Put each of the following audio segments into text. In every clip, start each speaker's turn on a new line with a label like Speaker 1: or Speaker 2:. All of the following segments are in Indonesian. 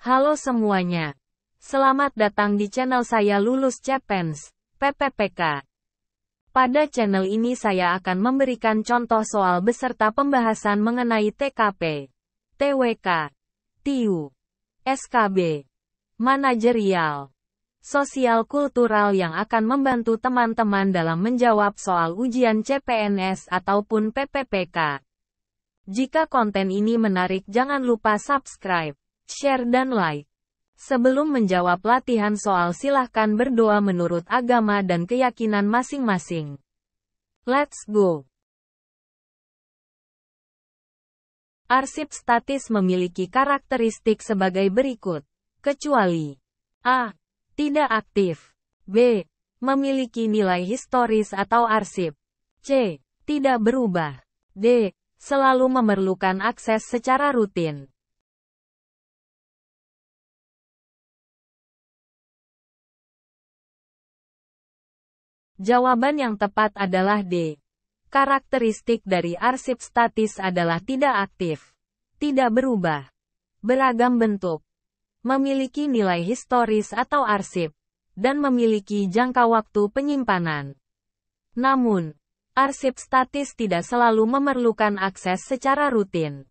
Speaker 1: Halo semuanya. Selamat datang di channel saya Lulus Chapens, PPPK. Pada channel ini saya akan memberikan contoh soal beserta pembahasan mengenai TKP, TWK, TIU, SKB, manajerial, sosial kultural yang akan membantu teman-teman dalam menjawab soal ujian CPNS ataupun PPPK. Jika konten ini menarik jangan lupa subscribe, share dan like. Sebelum menjawab latihan soal silahkan berdoa menurut agama dan keyakinan masing-masing. Let's go! Arsip statis memiliki karakteristik sebagai berikut, kecuali A. Tidak aktif. B. Memiliki nilai historis atau arsip. C. Tidak berubah. D. Selalu memerlukan akses secara rutin. Jawaban yang tepat adalah D. Karakteristik dari arsip statis adalah tidak aktif, tidak berubah, beragam bentuk, memiliki nilai historis atau arsip, dan memiliki jangka waktu penyimpanan. Namun, arsip statis tidak selalu memerlukan akses secara rutin.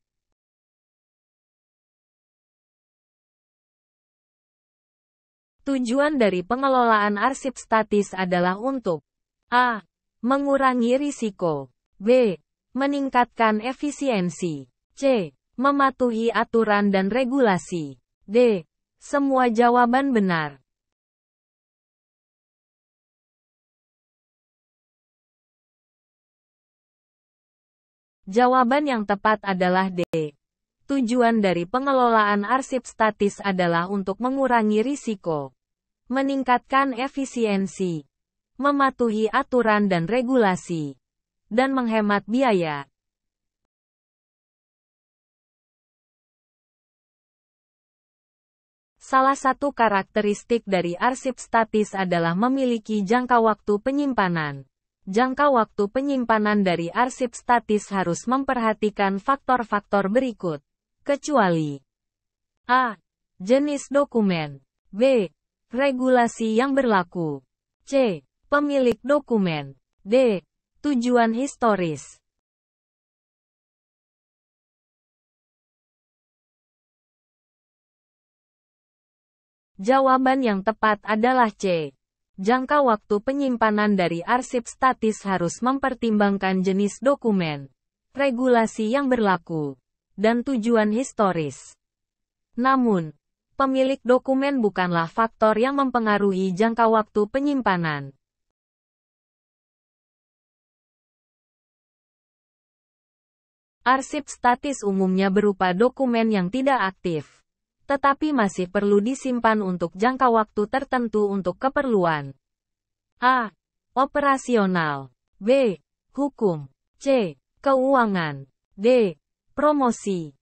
Speaker 1: Tujuan dari pengelolaan arsip statis adalah untuk A. Mengurangi risiko. B. Meningkatkan efisiensi. C. Mematuhi aturan dan regulasi. D. Semua jawaban benar. Jawaban yang tepat adalah D. Tujuan dari pengelolaan arsip statis adalah untuk mengurangi risiko, meningkatkan efisiensi, mematuhi aturan dan regulasi, dan menghemat biaya. Salah satu karakteristik dari arsip statis adalah memiliki jangka waktu penyimpanan. Jangka waktu penyimpanan dari arsip statis harus memperhatikan faktor-faktor berikut. Kecuali A. Jenis dokumen. B. Regulasi yang berlaku. C. Pemilik dokumen. D. Tujuan historis. Jawaban yang tepat adalah C. Jangka waktu penyimpanan dari arsip statis harus mempertimbangkan jenis dokumen, regulasi yang berlaku, dan tujuan historis. Namun, pemilik dokumen bukanlah faktor yang mempengaruhi jangka waktu penyimpanan. Arsip statis umumnya berupa dokumen yang tidak aktif, tetapi masih perlu disimpan untuk jangka waktu tertentu untuk keperluan A. Operasional. B. Hukum. C. Keuangan. D. Promosi.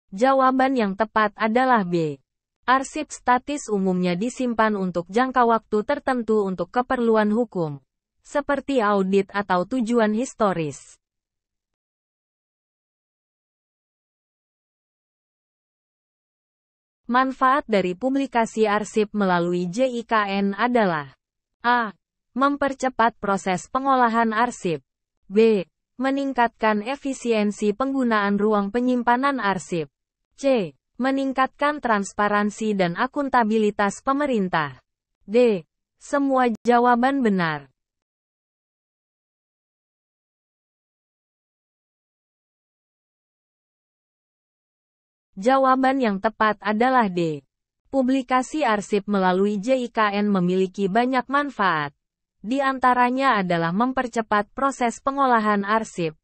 Speaker 1: Jawaban yang tepat adalah B. Arsip statis umumnya disimpan untuk jangka waktu tertentu untuk keperluan hukum, seperti audit atau tujuan historis. Manfaat dari publikasi arsip melalui JIKN adalah A. Mempercepat proses pengolahan arsip. B. Meningkatkan efisiensi penggunaan ruang penyimpanan arsip. C. Meningkatkan transparansi dan akuntabilitas pemerintah. D. Semua jawaban benar. Jawaban yang tepat adalah D. Publikasi arsip melalui JIKN memiliki banyak manfaat. Di antaranya adalah mempercepat proses pengolahan arsip,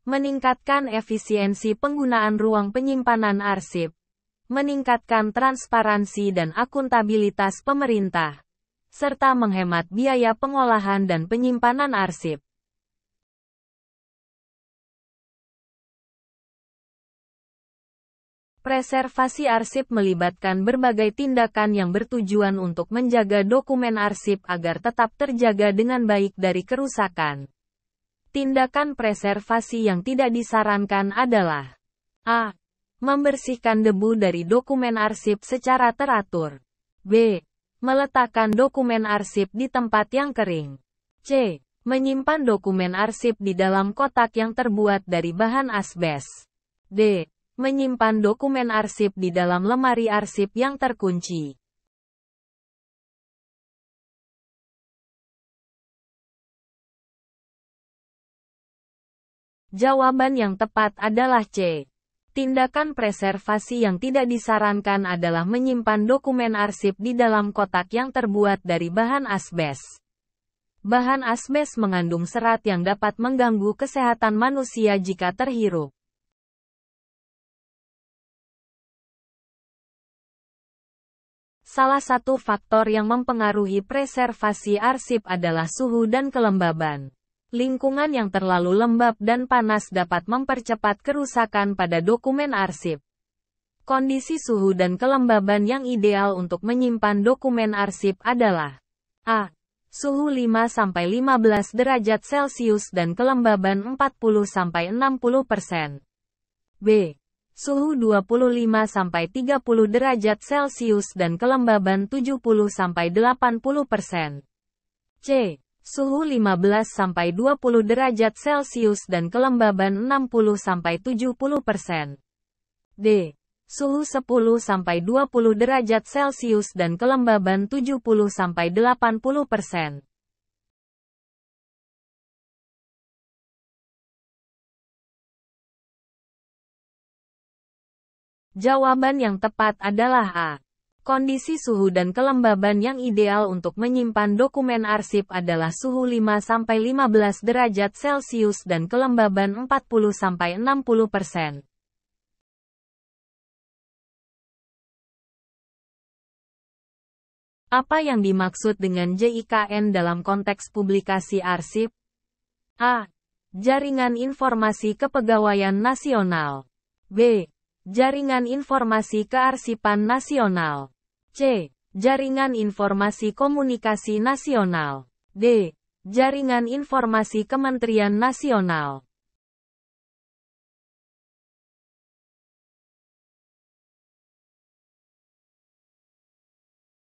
Speaker 1: meningkatkan efisiensi penggunaan ruang penyimpanan arsip, meningkatkan transparansi dan akuntabilitas pemerintah, serta menghemat biaya pengolahan dan penyimpanan arsip. Preservasi arsip melibatkan berbagai tindakan yang bertujuan untuk menjaga dokumen arsip agar tetap terjaga dengan baik dari kerusakan. Tindakan preservasi yang tidak disarankan adalah A. Membersihkan debu dari dokumen arsip secara teratur. B. Meletakkan dokumen arsip di tempat yang kering. C. Menyimpan dokumen arsip di dalam kotak yang terbuat dari bahan asbes. D. Menyimpan dokumen arsip di dalam lemari arsip yang terkunci. Jawaban yang tepat adalah C. Tindakan preservasi yang tidak disarankan adalah menyimpan dokumen arsip di dalam kotak yang terbuat dari bahan asbes. Bahan asbes mengandung serat yang dapat mengganggu kesehatan manusia jika terhirup. Salah satu faktor yang mempengaruhi preservasi arsip adalah suhu dan kelembaban. Lingkungan yang terlalu lembab dan panas dapat mempercepat kerusakan pada dokumen arsip. Kondisi suhu dan kelembaban yang ideal untuk menyimpan dokumen arsip adalah A. Suhu 5-15 derajat Celcius dan kelembaban 40-60%. B. Suhu 25-30 derajat Celcius dan kelembaban 70-80%. C. Suhu 15-20 derajat Celcius dan kelembaban 60-70%. D. Suhu 10-20 derajat Celcius dan kelembaban 70-80%. Jawaban yang tepat adalah A. Kondisi suhu dan kelembaban yang ideal untuk menyimpan dokumen arsip adalah suhu 5-15 derajat Celcius dan kelembaban 40-60%. Apa yang dimaksud dengan JIKN dalam konteks publikasi arsip? A. Jaringan Informasi Kepegawaian Nasional. B. Jaringan Informasi Kearsipan Nasional. C. Jaringan Informasi Komunikasi Nasional. D. Jaringan Informasi Kementerian Nasional.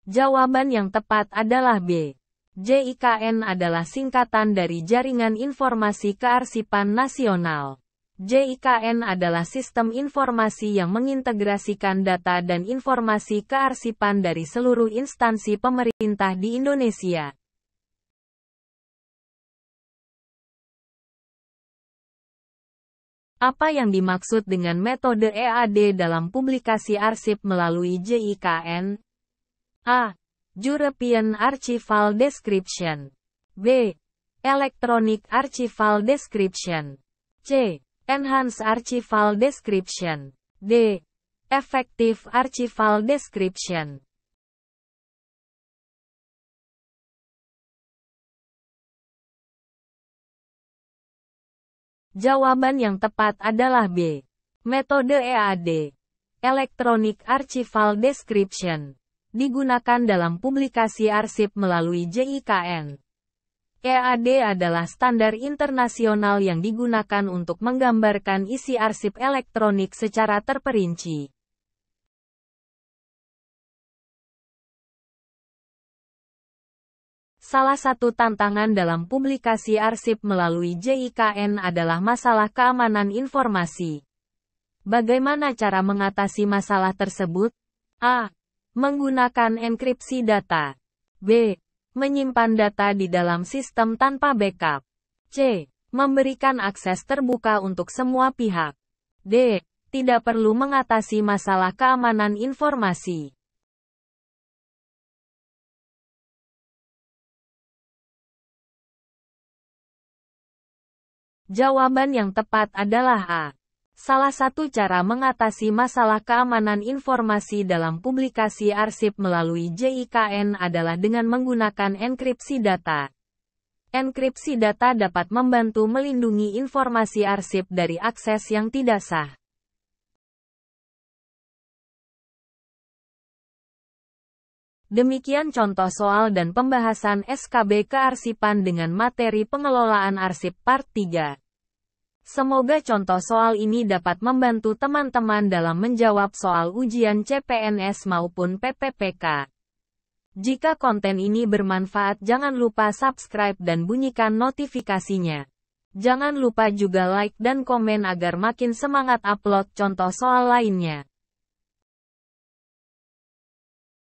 Speaker 1: Jawaban yang tepat adalah B. JIKN adalah singkatan dari Jaringan Informasi Kearsipan Nasional. JIKN adalah sistem informasi yang mengintegrasikan data dan informasi kearsipan dari seluruh instansi pemerintah di Indonesia. Apa yang dimaksud dengan metode EAD dalam publikasi arsip melalui JIKN? A. European Archival Description. B. Electronic Archival Description. C. Enhanced Archival Description. D. Effective Archival Description. Jawaban yang tepat adalah B. Metode EAD, Electronic Archival Description, digunakan dalam publikasi arsip melalui JIKN. EAD adalah standar internasional yang digunakan untuk menggambarkan isi arsip elektronik secara terperinci. Salah satu tantangan dalam publikasi arsip melalui JIKN adalah masalah keamanan informasi. Bagaimana cara mengatasi masalah tersebut? A. Menggunakan enkripsi data. B. Menyimpan data di dalam sistem tanpa backup. C. Memberikan akses terbuka untuk semua pihak. D. Tidak perlu mengatasi masalah keamanan informasi. Jawaban yang tepat adalah A. Salah satu cara mengatasi masalah keamanan informasi dalam publikasi arsip melalui JIKN adalah dengan menggunakan enkripsi data. Enkripsi data dapat membantu melindungi informasi arsip dari akses yang tidak sah. Demikian contoh soal dan pembahasan SKB Kearsipan dengan materi pengelolaan arsip part 3. Semoga contoh soal ini dapat membantu teman-teman dalam menjawab soal ujian CPNS maupun PPPK. Jika konten ini bermanfaat, jangan lupa subscribe dan bunyikan notifikasinya. Jangan lupa juga like dan komen agar makin semangat upload contoh soal lainnya.